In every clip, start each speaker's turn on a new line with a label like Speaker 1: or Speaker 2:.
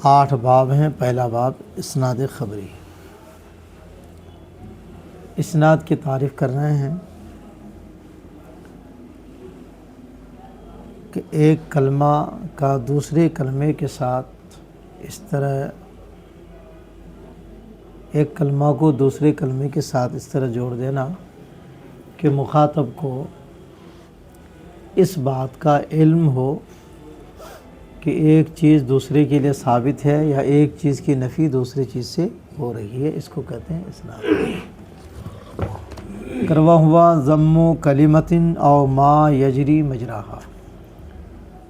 Speaker 1: 8 باب ہیں۔ پہلا باب اسناد خبری، اسناد کی تعریف کر رہے ہیں کہ ایک کلمہ کا دوسرے کلمے کے ساتھ اس طرح، ایک کلمہ کو دوسرے کلمے کے ساتھ اس طرح جوڑ دینا کہ مخاطب کو اس بات کا علم ہو کہ ایک چیز دوسرے کے لیے ثابت ہے یا ایک چیز کی نفی دوسری چیز سے ہو رہی ہے، اس کو کہتے ہیں اسناد۔ کروا ہوا ضم کلمۃ او ما یجری مجراہا،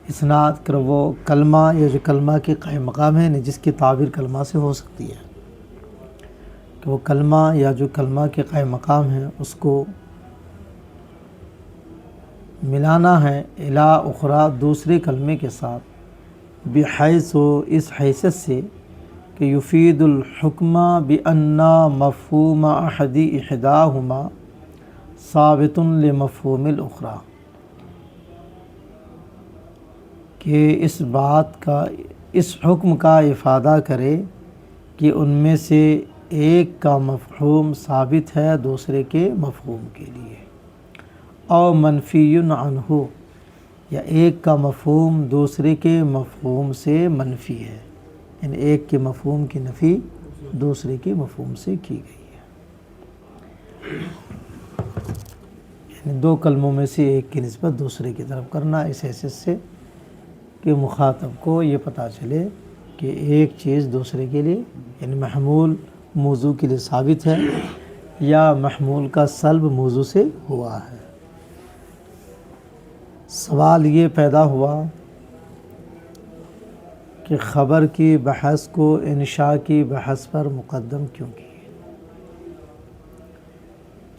Speaker 1: اسناد کرو کلمہ یا جو کلمہ کے قائم مقام ہے، جس کی تعبیر کلمہ سے ہو سکتی ہے، کہ وہ کلمہ یا جو کلمہ کے قائم مقام ہے اس کو ملانا ہے الی اخری دوسرے کلمے کے ساتھ، بحیث اس حیثیت سے کہ یفید الحکم بأن مفہوم احداہما ثابت لمفہوم الاخری، کہ اس بات کا، اس حکم کا افادہ کرے کہ ان میں سے ایک کا مفہوم ثابت ہے دوسرے کے مفہوم کے لیے، او منفی عنہ، یا ایک کا مفہوم دوسرے کے مفہوم سے منفی ہے، یعنی ایک کے مفہوم کی نفی دوسرے کے مفہوم سے کی گئی ہے، یعنی دو کلموں میں سے ایک کی نسبت دوسرے کی طرف کرنا، اس حیثیت سے کہ مخاطب کو یہ پتہ چلے کہ ایک چیز دوسرے کے لیے، یعنی محمول موضوع کے لیے ثابت ہے یا محمول کا سلب موضوع سے ہوا ہے۔ سوال یہ پیدا ہوا کہ خبر کی بحث کو انشاء کی بحث پر مقدم کیوں کی؟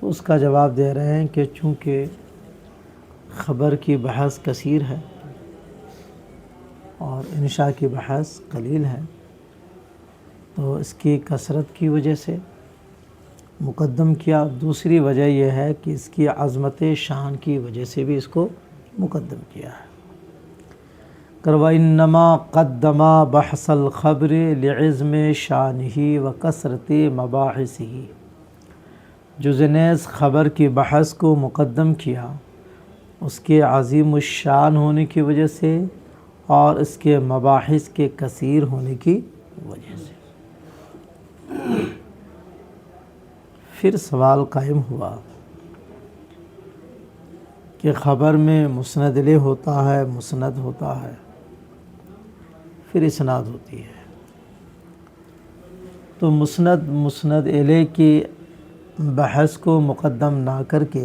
Speaker 1: تو اس کا جواب دے رہے ہیں کہ چونکہ خبر کی بحث کثیر ہے اور انشاء کی بحث قلیل ہے، تو اس کی کثرت کی وجہ سے مقدم کیا۔ دوسری وجہ یہ ہے کہ اس کی عظمت شان کی وجہ سے بھی اس کو مقدم کیا ہے۔ وَإِنَّمَا قَدَّمَ بَحْثَ الْخَبْرِ لِعِظْمِ شَانِهِ وَكَثْرَةِ مَبَاحِثِهِ، جو نیز خبر کی بحث کو مقدم کیا اس کے عظیم الشان ہونے کی وجہ سے اور اس کے مباحث کے کثیر ہونے کی وجہ سے۔ پھر سوال قائم ہوا کہ خبر میں مسند الیہ ہوتا ہے، مسند ہوتا ہے، پھر اسناد ہوتی ہے، تو مسند الیہ کی بحث کو مقدم نہ کر کے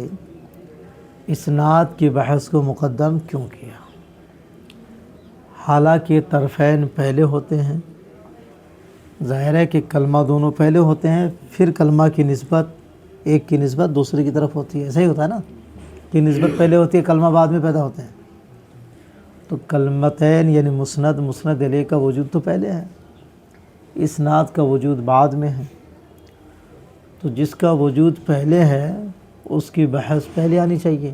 Speaker 1: اسناد کی بحث کو مقدم کیوں کیا؟ حالانکہ طرفین پہلے ہوتے ہیں، ظاہر ہے کہ کلمہ دونوں پہلے ہوتے ہیں، پھر کلمہ کی نسبت ایک کی نسبت دوسرے کی طرف ہوتی ہے، ایسا ہی ہوتا ہے نا، کہ نسبت پہلے ہوتی ہے، کلمہ بعد میں پیدا ہوتے ہیں۔ تو کلمتین یعنی مسند الیہ کا وجود تو پہلے ہے، اسناد کا وجود بعد میں ہے، تو جس کا وجود پہلے ہے اس کی بحث پہلے آنی چاہیے،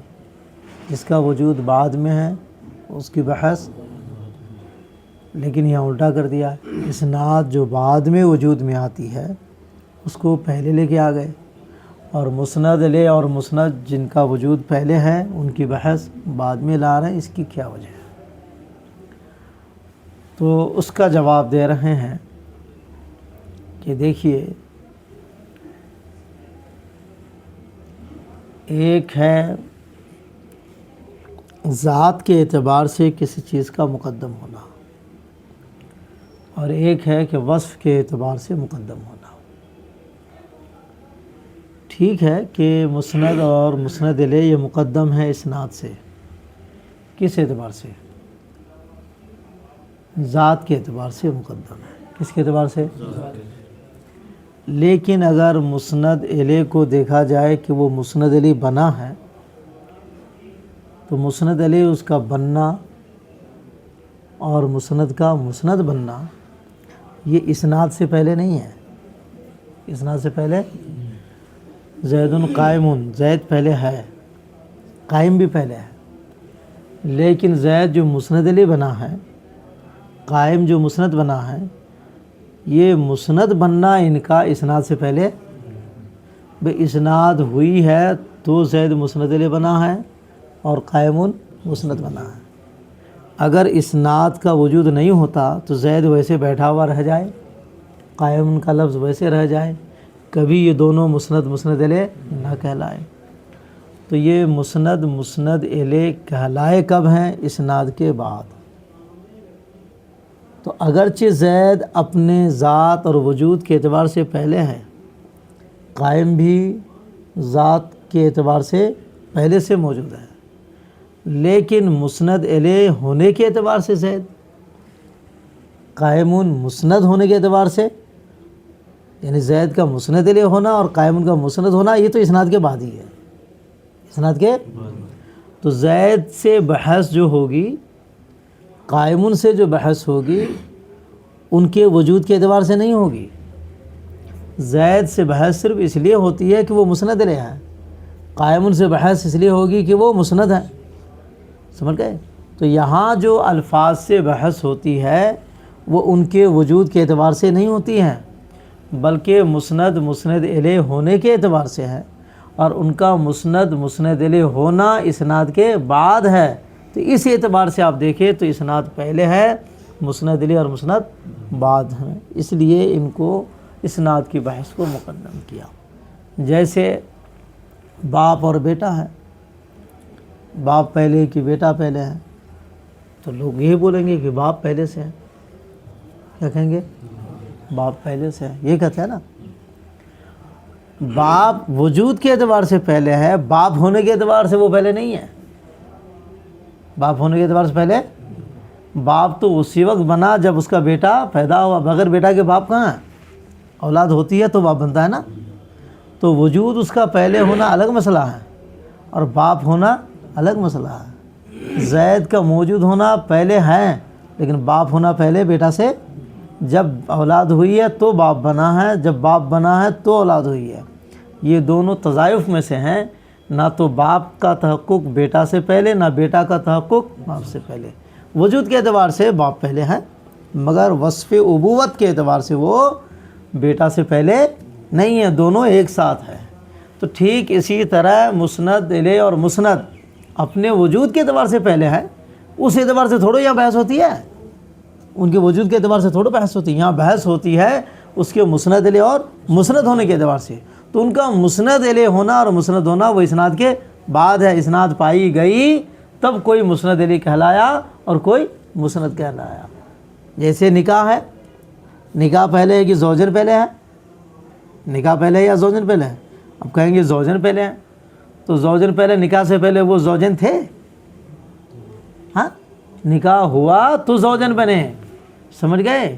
Speaker 1: جس کا وجود بعد میں ہے اس کی بحث، لیکن یہاں الٹا کر دیا ہے، اسناد جو بعد میں وجود میں آتی ہے اس کو پہلے لے کے آ گئے، اور مسند الیہ اور مسند جن کا وجود پہلے ہے ان کی بحث بعد میں لا رہے ہیں، اس کی کیا وجہ ہے؟ تو اس کا جواب دے رہے ہیں کہ دیکھیے، ایک ہے ذات کے اعتبار سے کسی چیز کا مقدم ہونا، اور ایک ہے کہ وصف کے اعتبار سے مقدم ہونا۔ ٹھیک ہے کہ مسند اور مسند الیہ یہ مقدم ہے اسناد سے، کس اعتبار سے؟ ذات کے اعتبار سے مقدم ہے، کس کے اعتبار سے؟ لیکن اگر مسند الیہ کو دیکھا جائے کہ وہ مسند الیہ بنا ہے، تو مسند الیہ اس کا بننا اور مسند کا مسند بننا یہ اسناد سے پہلے نہیں ہے۔ اسناد سے پہلے زید قائم، زید پہلے ہے، قائم بھی پہلے ہے، لیکن زید جو مسند الیہ بنا ہے، قائم جو مسند بنا ہے، یہ مسند بننا ان کا اسناد سے پہلے بھئی اسناد ہوئی ہے تو زید مسند علیہ بنا ہے اور قائم مسند بنا ہے۔ اگر اسناد کا وجود نہیں ہوتا تو زید ویسے بیٹھا ہوا رہ جائے، قائم کا لفظ ویسے رہ جائے، کبھی یہ دونوں مسند علیہ نہ کہلائے۔ تو یہ مسند علیہ کہلائے کب ہیں؟ اسناد کے بعد۔ تو اگرچہ زید اپنے ذات اور وجود کے اعتبار سے پہلے ہے، قائم بھی ذات کے اعتبار سے پہلے سے موجود ہے، لیکن مسند علیہ ہونے کے اعتبار سے زید، قائم مسند ہونے کے اعتبار سے، یعنی زید کا مسند علیہ ہونا اور قائم کا مسند ہونا یہ تو اسناد کے بعد ہی ہے، اسناد کے۔ تو زید سے بحث جو ہوگی، قائم سے جو بحث ہوگی، ان کے وجود کے اعتبار سے نہیں ہوگی۔ زید سے بحث صرف اس لیے ہوتی ہے کہ وہ مسند علیہ ہے، قائم سے بحث اس لیے ہوگی کہ وہ مسند ہے، سمجھ گئے؟ تو یہاں جو الفاظ سے بحث ہوتی ہے وہ ان کے وجود کے اعتبار سے نہیں ہوتی ہیں، بلکہ مسند علیہ ہونے کے اعتبار سے ہے، اور ان کا مسند علیہ ہونا اسناد کے بعد ہے۔ تو اس اعتبار سے آپ دیکھیں تو اسناد پہلے ہے، مسند علیہ اور مسند بعد ہیں، اس لیے ان کو اسناد کی بحث کو مقدم کیا۔ جیسے باپ اور بیٹا ہے، باپ پہلے کہ بیٹا پہلے ہے، تو لوگ یہ بولیں گے کہ باپ پہلے سے ہے، کیا کہیں گے؟ باپ پہلے سے ہے، یہ کہتے ہیں نا۔ باپ وجود کے اعتبار سے پہلے ہے، باپ ہونے کے اعتبار سے وہ پہلے نہیں ہے۔ باپ ہونے کے اعتبار سے پہلے، باپ تو اسی وقت بنا جب اس کا بیٹا پیدا ہوا، بغیر بیٹا کے باپ کہاں ہے؟ اولاد ہوتی ہے تو باپ بنتا ہے نا۔ تو وجود اس کا پہلے ہونا الگ مسئلہ ہے اور باپ ہونا الگ مسئلہ ہے۔ زید کا موجود ہونا پہلے ہے، لیکن باپ ہونا پہلے بیٹا سے، جب اولاد ہوئی ہے تو باپ بنا ہے، جب باپ بنا ہے تو اولاد ہوئی ہے۔ یہ دونوں تضائف میں سے ہیں، نہ تو باپ کا تحقق بیٹا سے پہلے، نہ بیٹا کا تحقق باپ سے پہلے۔ وجود کے اعتبار سے باپ پہلے ہے، مگر وصف ابوت کے اعتبار سے وہ بیٹا سے پہلے نہیں ہے، دونوں ایک ساتھ ہے۔ تو ٹھیک اسی طرح مسند علیہ اور مسند اپنے وجود کے اعتبار سے پہلے ہے، اس اعتبار سے تھوڑو یہاں بحث ہوتی ہے، ان کے وجود کے اعتبار سے تھوڑو بحث ہوتی ہے، یہاں بحث ہوتی ہے اس کے مسند علیہ اور مسند ہونے کے اعتبار سے۔ تو ان کا مسند علیہ ہونا اور مسند ہونا وہ اسناد کے بعد ہے، اسناد پائی گئی تب کوئی مسند علیہ کہلایا اور کوئی مسند کہلایا۔ جیسے نکاح ہے، نکاح پہلے ہے کہ زوجن پہلے ہے؟ نکاح پہلے ہے یا زوجن پہلے ہے؟ اب کہیں گے زوجن پہلے ہے، تو زوجن پہلے، نکاح سے پہلے وہ زوجن تھے؟ ہاں، نکاح ہوا تو زوجن بنے، سمجھ گئے؟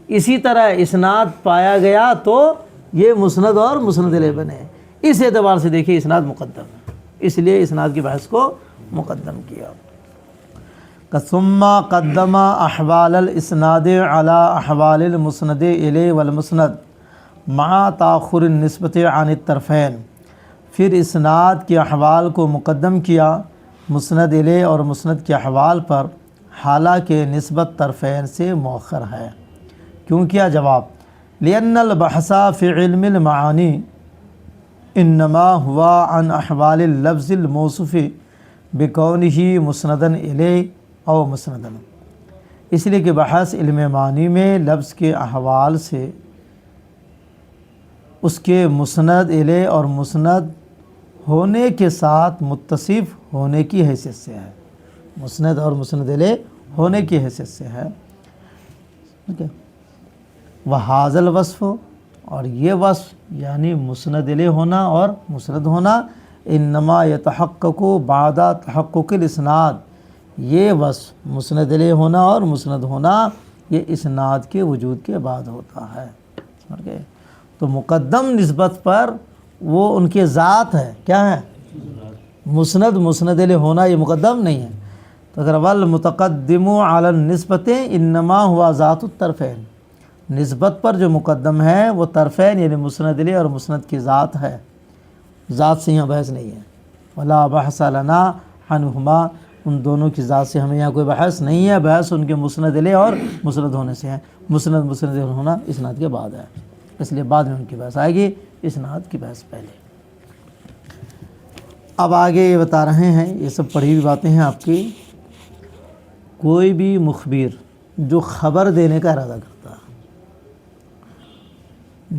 Speaker 1: اسی طرح اسناد پایا گیا تو یہ مسند اور مسند علیہ بنے، اس اعتبار سے دیکھیے اسناد مقدم ہے، اس لیے اسناد کی بحث کو مقدم کیا۔ ثم قدم احوال الاسناد على احوال المسند الیہ والمسند مع تاخر النسبت عن الطرفین، پھر اسناد کے احوال کو مقدم کیا مسند الیہ اور مسند کے احوال پر، حالانکہ نسبت طرفین سے مؤخر ہے۔ کیوں کیا؟ جواب، لأن البحث فی علم المعانی انما ہوا عن احوال اللفظ الموصوف بکونہ مسندا الیہ او مسندا، اس لیے کہ بحث علم معنی میں لفظ کے احوال سے اس کے مسند الیہ اور مسند ہونے کے ساتھ متصف ہونے کی حیثیت سے ہے، مسند اور مسند الیہ ہونے کی حیثیت سے ہے۔ وہذا الوصف، اور یہ وصف یعنی مسند الیہ ہونا اور مسند ہونا، انما یتحقق بعد تحقق الاسناد، یہ وصف مسند الیہ ہونا اور مسند ہونا یہ اسناد کے وجود کے بعد ہوتا ہے، سمجھ گئے؟ تو مقدم نسبت پر وہ ان کے ذات ہے، کیا ہے؟ مسند الیہ ہونا یہ مقدم نہیں ہے۔ تو اگر والمتقدم علی النسبت انما ہوا ذات الطرفین، نسبت پر جو مقدم ہے وہ طرفین یعنی مسند الیہ اور مسند کی ذات ہے، ذات سے یہاں بحث نہیں ہے۔ ولا بحث لنا عنہما ان دونوں کی ذات سے ہمیں یہاں کوئی بحث نہیں ہے، بحث ان کے مسند لے اور مسند ہونے سے ہے۔ مسند ہونا اسناد کے بعد ہے، اس لیے بعد میں ان کی بحث آئے گی، اسناد کی بحث پہلے۔ اب آگے یہ بتا رہے ہیں، یہ سب پڑھی ہوئی باتیں ہیں آپ کی، کوئی بھی مخبر جو خبر دینے کا ارادہ کرتا ہے،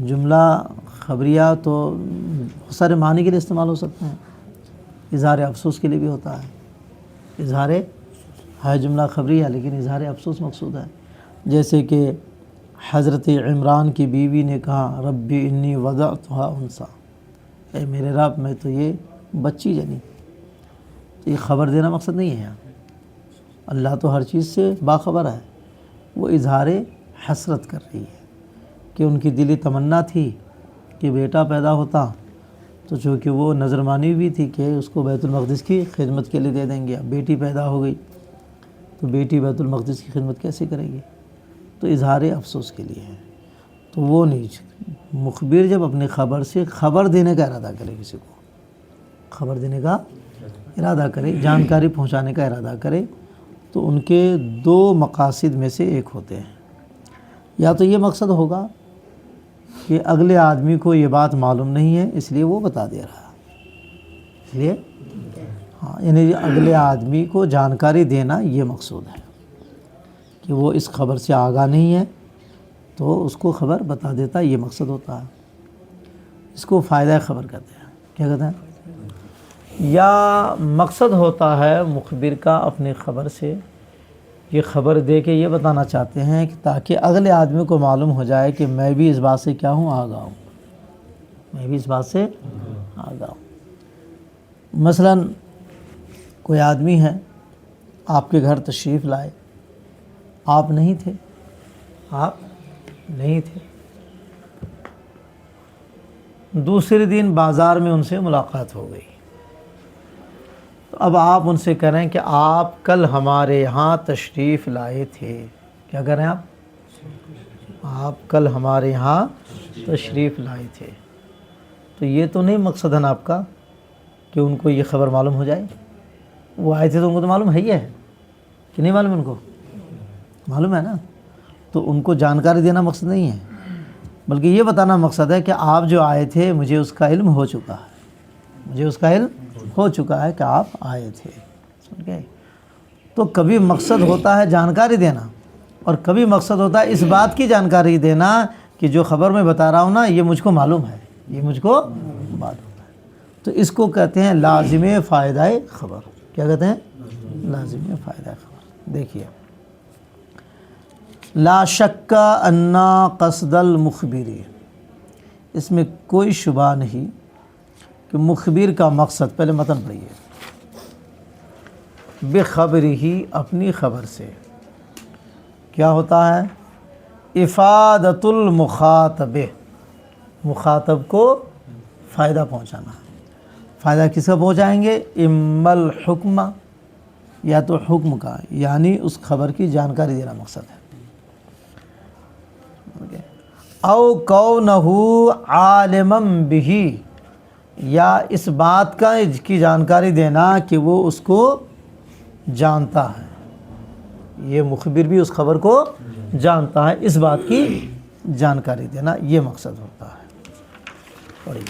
Speaker 1: جملہ خبریہ تو بہت سارے معنی کے لیے استعمال ہو سکتے ہیں، اظہار افسوس کے لیے بھی ہوتا ہے، اظہار ہے جملہ خبریہ لیکن اظہار افسوس مقصود ہے، جیسے کہ حضرت عمران کی بیوی نے کہا ربی انی وضعتها انثی، اے میرے رب میں تو یہ بچی جنی، تو یہ خبر دینا مقصد نہیں ہے یہاں، اللہ تو ہر چیز سے باخبر ہے، وہ اظہار حسرت کر رہی ہے کہ ان کی دلی تمنا تھی کہ بیٹا پیدا ہوتا، تو چونکہ وہ نظر مانی بھی تھی کہ اس کو بیت المقدس کی خدمت کے لیے دے دیں گے، اب بیٹی پیدا ہو گئی تو بیٹی بیت المقدس کی خدمت کیسے کرے گی، تو اظہار افسوس کے لیے ہے۔ تو وہ نہیں، مخبر جب اپنی خبر سے خبر دینے کا ارادہ کرے، کسی کو خبر دینے کا ارادہ کرے، جانکاری پہنچانے کا ارادہ کرے، تو ان کے دو مقاصد میں سے ایک ہوتے ہیں، یا تو یہ مقصد ہوگا کہ اگلے آدمی کو یہ بات معلوم نہیں ہے اس لیے وہ بتا دے رہا ہے، اس لیے یعنی اگلے آدمی کو جانکاری دینا یہ مقصود ہے کہ وہ اس خبر سے آگاہ نہیں ہے تو اس کو خبر بتا دیتا، یہ مقصد ہوتا ہے، اس کو فائدہ خبر کہتے ہیں، کیا کہتے ہیں؟ یا مقصد ہوتا ہے مخبر کا اپنی خبر سے یہ خبر دے کے یہ بتانا چاہتے ہیں کہ تاکہ اگلے آدمی کو معلوم ہو جائے کہ میں بھی اس بات سے کیا ہوں، آگاہ ہوں، میں بھی اس بات سے آگاہ ہوں۔ مثلا کوئی آدمی ہے، آپ کے گھر تشریف لائے، آپ نہیں تھے، دوسرے دن بازار میں ان سے ملاقات ہو گئی، تو اب آپ ان سے کہہ رہے ہیں کہ آپ کل ہمارے یہاں تشریف لائے تھے، کیا کہہ رہے ہیں آپ کل ہمارے یہاں تشریف لائے تھے، تو یہ تو نہیں مقصد ہے نا آپ کا کہ ان کو یہ خبر معلوم ہو جائے، وہ آئے تھے تو ان کو تو معلوم ہے ہی ہے کہ نہیں معلوم، ان کو معلوم ہے نا، تو ان کو جانکاری دینا مقصد نہیں ہے، بلکہ یہ بتانا مقصد ہے کہ آپ جو آئے تھے مجھے اس کا علم ہو چکا ہے کہ آپ آئے تھے، سمجھ گئے؟ تو کبھی مقصد ہوتا ہے جانکاری دینا اور کبھی مقصد ہوتا ہے اس بات کی جانکاری دینا کہ جو خبر میں بتا رہا ہوں نا یہ مجھ کو معلوم ہے، تو اس کو کہتے ہیں لازم فائدہ خبر، کیا کہتے ہیں؟ لازم فائدہ خبر۔ دیکھیے، لا شک ان قصد المخبری، اس میں کوئی شبہ نہیں کہ مخبر کا مقصد، پہلے متن پڑھیے، بخبرہ، اپنی خبر سے کیا ہوتا ہے؟ افادۃ المخاطب، مخاطب کو فائدہ پہنچانا ہے۔ فائدہ کس کا پہنچائیں گے؟ اما الحکم، یا تو حکم کا، یعنی اس خبر کی جانکاری دینا مقصد ہے، او کونہ عالما بہ، یا اس بات کا کی جانکاری دینا کہ وہ اس کو جانتا ہے، یہ مخبر بھی اس خبر کو جانتا ہے، اس بات کی جانکاری دینا یہ مقصد ہوتا ہے۔ پڑھیے،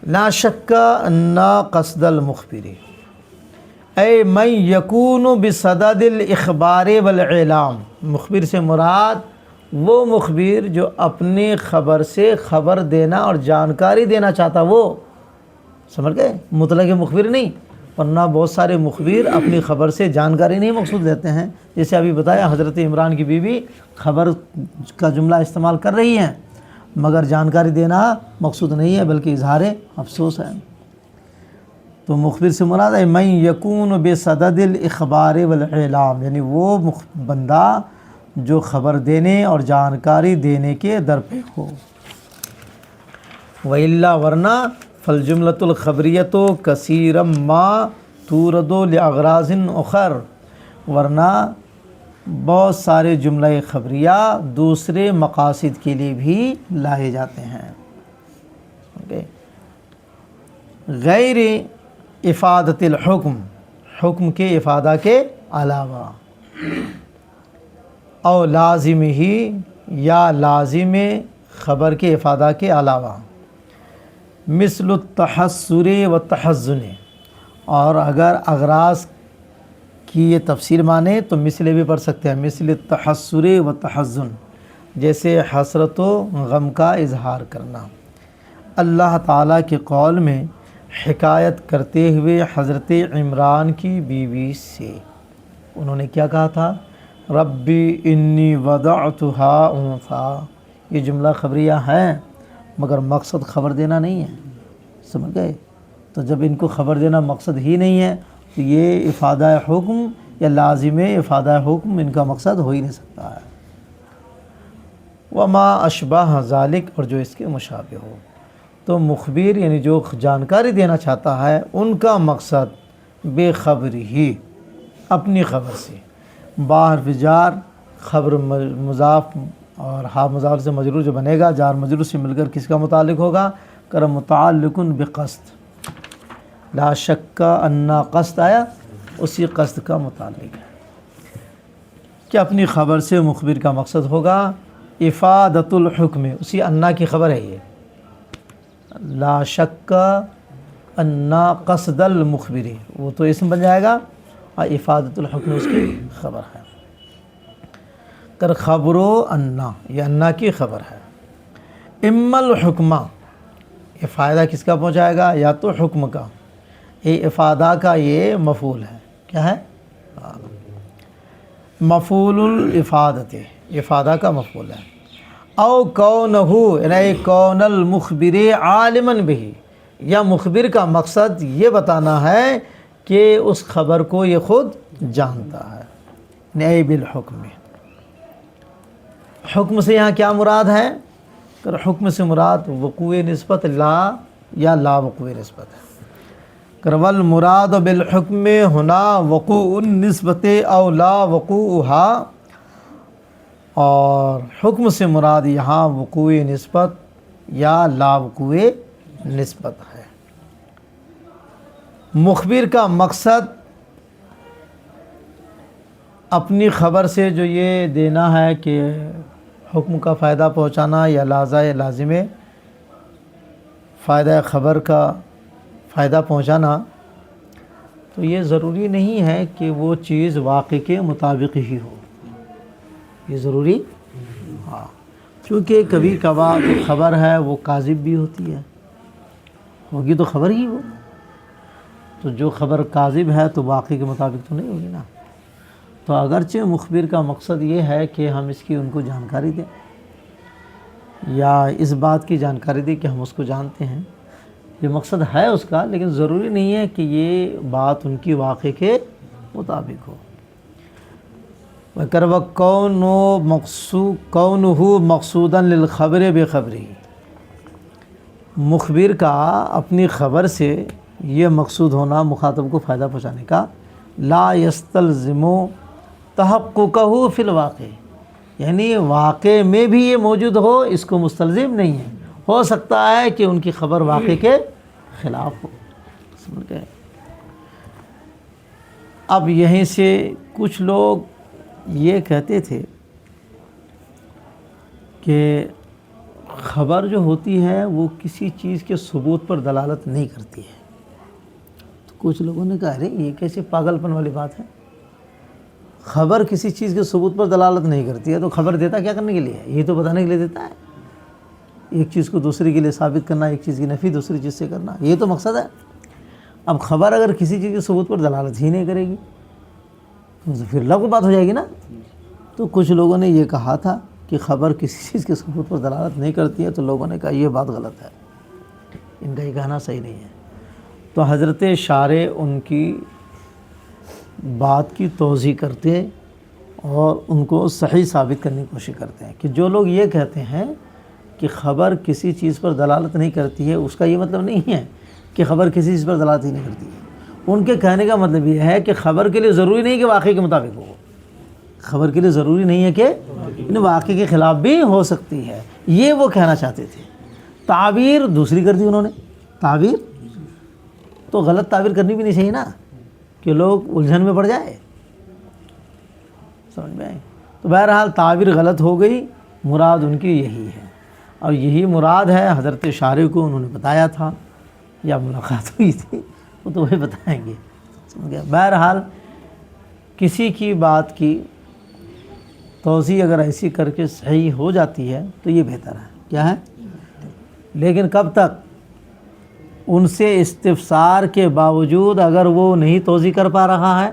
Speaker 1: لا شک ان قصد المخبر اے من یکون بصدد الاخبار والاعلام، مخبر سے مراد وہ مخبر جو اپنی خبر سے خبر دینا اور جانکاری دینا چاہتا، وہ سمجھ گئے؟ مطلق مخبر نہیں، ورنہ بہت سارے مخبر اپنی خبر سے جانکاری نہیں مقصود لیتے ہیں، جیسے ابھی بتایا حضرت عمران کی بیوی خبر کا جملہ استعمال کر رہی ہیں مگر جانکاری دینا مقصود نہیں ہے بلکہ اظہار افسوس ہے۔ تو مخبر سے مراد ہے من یکون بصدد الاخبار والاعلام، یعنی وہ بندہ جو خبر دینے اور جانکاری دینے کے در پہ ہو۔ وَإِلَّا، ورنہ فالجملۃ الخبریۃ کثیرا ما تورد لاغراض اخر، ورنہ بہت سارے جملہ خبریہ دوسرے مقاصد کے لیے بھی لائے جاتے ہیں، غیر افادت الحکم، حکم کے افادہ کے علاوہ، او لازم ہی یا لازم خبر کے افادہ کے علاوہ، مثل التحسر و تحزن، اور اگر اغراض کی یہ تفسیر مانے تو مثل بھی پڑھ سکتے ہیں، مثل التحسر و تحزن، جیسے حسرت و غم کا اظہار کرنا۔ اللہ تعالیٰ کے قول میں حکایت کرتے ہوئے حضرت عمران کی بیوی سے انہوں نے کیا کہا تھا؟ ربی انی وضعتها انثی، یہ جملہ خبریہ ہے مگر مقصد خبر دینا نہیں ہے، سمجھ گئے؟ تو جب ان کو خبر دینا مقصد ہی نہیں ہے تو یہ افادہ حکم یا لازم افادہ حکم ان کا مقصد ہو ہی نہیں سکتا ہے۔ وما اشبہ ذالک، اور جو اس کے مشابہ ہو۔ تو مخبر یعنی جو جانکاری دینا چاہتا ہے ان کا مقصد بے خبر ہی، اپنی خبر سے، باہر جار خبر مضاف اور ہا مضاف سے مجرور جو بنے گا، جار مجرور سے مل کر کس کا متعلق ہوگا؟ کر متعلق بقصد، لا شک ان قصد آیا اسی قصد کا متعلق ہے کہ اپنی خبر سے مخبر کا مقصد ہوگا افادت الحکم، اسی انا کی خبر ہے یہ، لا شک ان قصد المخبر، وہ تو اسم بن جائے گا، اور افادت الحکم اس کی خبر ہے۔ کر خبر و انا، یہ انا کی خبر ہے۔ اما الحکمہ، یہ فائدہ کس کا پہنچائے گا؟ یا تو حکم کا، یہ افادہ کا یہ مفعول ہے، کیا ہے؟ مفعول الافادت، افادہ کا مفعول ہے۔ او کونہ، یعنی کون المخبر عالما بہ، یا مخبر کا مقصد یہ بتانا ہے کہ اس خبر کو یہ خود جانتا ہے، یعنی بالحکم۔ حکم سے یہاں کیا مراد ہے؟ کہ حکم سے مراد وقوع نسبت لا یا لا وقوع نسبت ہے۔ کہ والمراد بالحکم ہنا وقوع النسبت او لا وقوعها، اور حکم سے مراد یہاں وقوع نسبت یا لا وقوع نسبت ہے۔ مخبر کا مقصد اپنی خبر سے جو یہ دینا ہے کہ حکم کا فائدہ پہنچانا یا لازم فائدہ خبر کا فائدہ پہنچانا، تو یہ ضروری نہیں ہے کہ وہ چیز واقع کے مطابق ہی ہو، یہ ضروری ہاں، کیونکہ کبھی کبھار جو خبر ہے وہ کاذب بھی ہوتی ہے، ہوگی تو خبر ہی وہ، تو جو خبر کاذب ہے تو واقع کے مطابق تو نہیں ہوگی نا۔ تو اگرچہ مخبر کا مقصد یہ ہے کہ ہم اس کی ان کو جانکاری دیں یا اس بات کی جانکاری دیں کہ ہم اس کو جانتے ہیں، یہ مقصد ہے اس کا، لیکن ضروری نہیں ہے کہ یہ بات ان کی واقع کے مطابق ہو۔ وَكَرْوَ كَوْنُهُ مقصودا للخبر بخبری، مخبر کا اپنی خبر سے یہ مقصود ہونا مخاطب کو فائدہ پہنچانے کا، لا يستلزم تحققہ فی الواقع، یعنی واقع میں بھی یہ موجود ہو اس کو مستلزم نہیں ہے، ہو سکتا ہے کہ ان کی خبر واقع کے خلاف ہو، سمجھ گئے؟ اب یہیں سے کچھ لوگ یہ کہتے تھے کہ خبر جو ہوتی ہے وہ کسی چیز کے ثبوت پر دلالت نہیں کرتی ہے، تو کچھ لوگوں نے کہا ارے یہ کیسے پاگل پن والی بات ہے، خبر کسی چیز کے ثبوت پر دلالت نہیں کرتی ہے تو خبر دیتا کیا کرنے کے لیے ہے؟ یہ تو بتانے کے لیے دیتا ہے، ایک چیز کو دوسری کے لیے ثابت کرنا، ایک چیز کی نفی دوسری چیز سے کرنا، یہ تو مقصد ہے۔ اب خبر اگر کسی چیز کے ثبوت پر دلالت ہی نہیں کرے گی تو پھر لغو بات ہو جائے گی نا۔ تو کچھ لوگوں نے یہ کہا تھا کہ خبر کسی چیز کے ثبوت پر دلالت نہیں کرتی ہے، تو لوگوں نے کہا یہ بات غلط ہے، ان کا یہ کہنا صحیح نہیں ہے۔ تو حضرت شارع ان کی بات کی توضیح کرتے اور ان کو صحیح ثابت کرنے کی کوشش کرتے ہیں کہ جو لوگ یہ کہتے ہیں کہ خبر کسی چیز پر دلالت نہیں کرتی ہے، اس کا یہ مطلب نہیں ہے کہ خبر کسی چیز پر دلالت ہی نہیں کرتی ہے۔ ان کے کہنے کا مطلب یہ ہے کہ خبر کے لیے ضروری نہیں کہ واقعے کے مطابق ہو، خبر کے لیے ضروری نہیں ہے کہ واقعے کے خلاف بھی ہو سکتی ہے، یہ وہ کہنا چاہتے تھے۔ تعبیر دوسری کر دی انہوں نے، تعبیر تو غلط تعبیر کرنی بھی نہیں چاہیے نا کہ لوگ الجھن میں پڑ جائے. سمجھ میں آئے؟ تو بہرحال تعبیر غلط ہو گئی، مراد ان کی یہی ہے، اور یہی مراد ہے. حضرت شارع کو انہوں نے بتایا تھا یا ملاقات ہوئی تھی، وہ تو وہی بتائیں گے. سمجھ گیا؟ بہرحال کسی کی بات کی توضیح اگر ایسی کر کے صحیح ہو جاتی ہے تو یہ بہتر ہے. کیا ہے؟ لیکن کب تک؟ ان سے استفسار کے باوجود اگر وہ نہیں توضیح کر پا رہا ہے،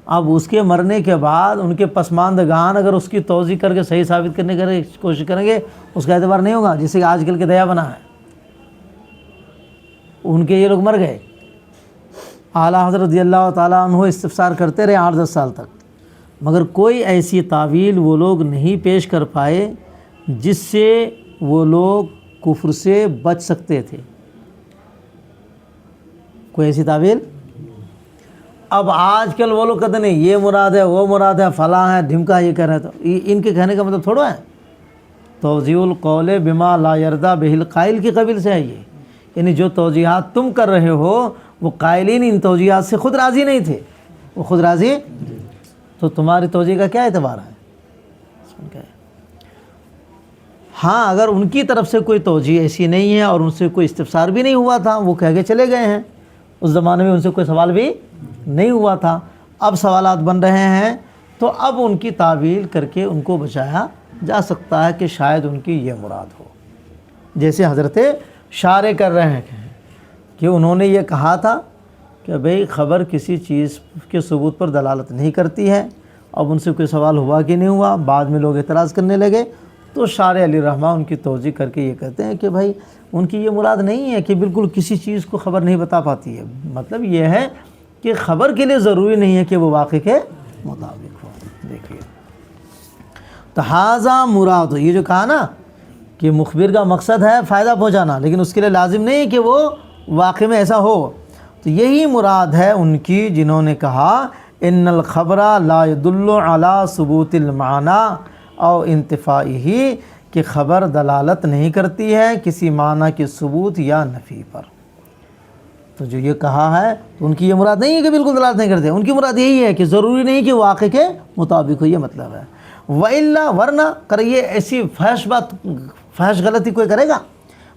Speaker 1: اب اس کے مرنے کے بعد ان کے پسماندگان اگر اس کی توضیح کر کے صحیح ثابت کرنے کی کوشش کریں گے، اس کا اعتبار نہیں ہوگا. جسے آج کل کے دیا بنا ہے، ان کے یہ لوگ مر گئے، اعلیٰ حضرت رضی اللہ تعالیٰ عنہ استفسار کرتے رہے 8-10 سال تک، مگر کوئی ایسی تعویل وہ لوگ نہیں پیش کر پائے جس سے وہ لوگ کفر سے بچ سکتے تھے. کوئی ایسی تعویل. اب آج کل وہ لوگ کہتے نہیں یہ مراد ہے، وہ مراد ہے، فلاں ہے، ڈھمکا یہ کہہ رہے. تو ان کے کہنے کا مطلب تھوڑا ہے توضیح القول بما لا یرضی بہ القائل کی قبیل سے ہے یہ. یعنی جو توضیحات تم کر رہے ہو وہ قائلین ان توضیحات سے خود راضی نہیں تھے، وہ خود راضی، تو تمہاری توضیح کا کیا اعتبار ہے؟ ہاں اگر ان کی طرف سے کوئی توجیہ ایسی نہیں ہے اور ان سے کوئی استفسار بھی نہیں ہوا تھا، وہ کہہ کے چلے گئے ہیں، اس زمانے میں ان سے کوئی سوال بھی نہیں ہوا تھا، اب سوالات بن رہے ہیں، تو اب ان کی تعویل کر کے ان کو بچایا جا سکتا ہے کہ شاید ان کی یہ مراد ہو. جیسے حضرت شارع کر رہے ہیں کہ انہوں نے یہ کہا تھا کہ بھئی خبر کسی چیز کے ثبوت پر دلالت نہیں کرتی ہے. اب ان سے کوئی سوال ہوا کہ نہیں ہوا، بعد میں لوگ اعتراض کرنے لگے، تو شارع علیہ الرحمہ ان کی توضیح کر کے یہ کہتے ہیں کہ بھائی ان کی یہ مراد نہیں ہے کہ بالکل کسی چیز کو خبر نہیں بتا پاتی ہے. مطلب یہ ہے کہ خبر کے لیے ضروری نہیں ہے کہ وہ واقع کے مطابق ہو. دیکھیے تحاذا مراد، یہ جو کہا نا کہ مخبر کا مقصد ہے فائدہ پہنچانا، لیکن اس کے لیے لازم نہیں کہ وہ واقع میں ایسا ہو. تو یہی مراد ہے ان کی جنہوں نے کہا ان الخبر لا يدل على ثبوت المعنی او انتفاعہ، کہ خبر دلالت نہیں کرتی ہے کسی معنی کے ثبوت یا نفی پر. تو جو یہ کہا ہے تو ان کی یہ مراد نہیں ہے کہ بالکل دلالت نہیں کرتے، ان کی مراد یہی ہے کہ ضروری نہیں کہ واقع کے مطابق ہو، یہ مطلب ہے. وَإِلَّا ورنہ کریے ایسی فحش بات، فحش غلطی کوئی کرے گا.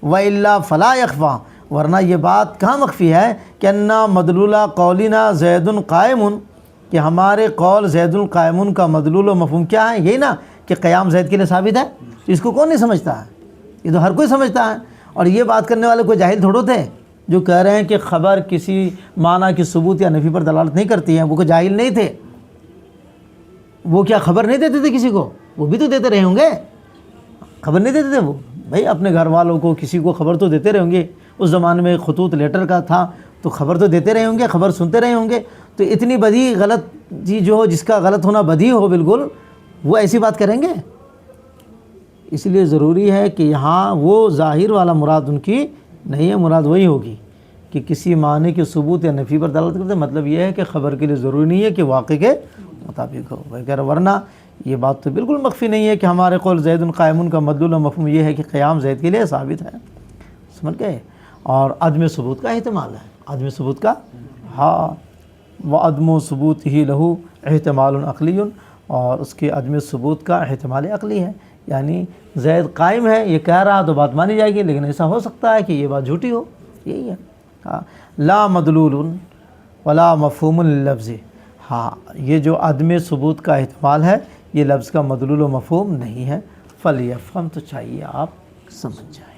Speaker 1: وَإِلَّا فَلَا يَخْفَى، ورنہ یہ بات کہاں مخفی ہے کہ انا مدلولہ قولنا زید قائم، کہ ہمارے قول زید القائم کا مدلول و مفہوم کیا ہے؟ یہی نا کہ قیام زید کے لیے ثابت ہے. اس کو کون نہیں سمجھتا ہے؟ یہ تو ہر کوئی سمجھتا ہے. اور یہ بات کرنے والے کوئی جاہل تھوڑو تھے جو کہہ رہے ہیں کہ خبر کسی معنی کی ثبوت یا نفی پر دلالت نہیں کرتی ہے. وہ کوئی جاہل نہیں تھے. وہ کیا خبر نہیں دیتے تھے کسی کو؟ وہ بھی تو دیتے رہے ہوں گے. خبر نہیں دیتے تھے وہ؟ بھائی اپنے گھر والوں کو کسی کو خبر تو دیتے رہے ہوں گے. اس زمانے میں خطوط لیٹر کا تھا تو خبر تو دیتے رہے ہوں گے، خبر سنتے رہے ہوں گے. تو اتنی بدی غلط چیز جو ہو، جس کا غلط ہونا بدی ہو بالکل، وہ ایسی بات کریں گے؟ اس لیے ضروری ہے کہ یہاں وہ ظاہر والا مراد ان کی نہیں ہے. مراد وہی ہوگی کہ کسی معنی کے ثبوت یا نفی پر دلالت کرتے. مطلب یہ ہے کہ خبر کے لیے ضروری نہیں ہے کہ واقع کے مطابق ہو. ورنہ یہ بات تو بالکل مخفی نہیں ہے کہ ہمارے قول زید قائم کا مدلول و مفہوم یہ ہے کہ قیام زید کے لیے ثابت ہے. سمجھ گئے؟ اور عدم ثبوت کا احتمال ہے. عدم ثبوت کا، ہاں، وعدم ثبوت ہی لہو احتمال عقلی، اور اس کے عدم ثبوت کا احتمال عقلی ہے. یعنی زید قائم ہے یہ کہہ رہا تو بات مانی جائے گی، لیکن ایسا ہو سکتا ہے کہ یہ بات جھوٹی ہو. یہی ہے. ہاں، لا مدلول ولا مفہوم اللفظ. ہاں، یہ جو عدم ثبوت کا احتمال ہے یہ لفظ کا مدلول و مفہوم نہیں ہے. فلیفہم، تو چاہیے آپ سمجھ جائیں.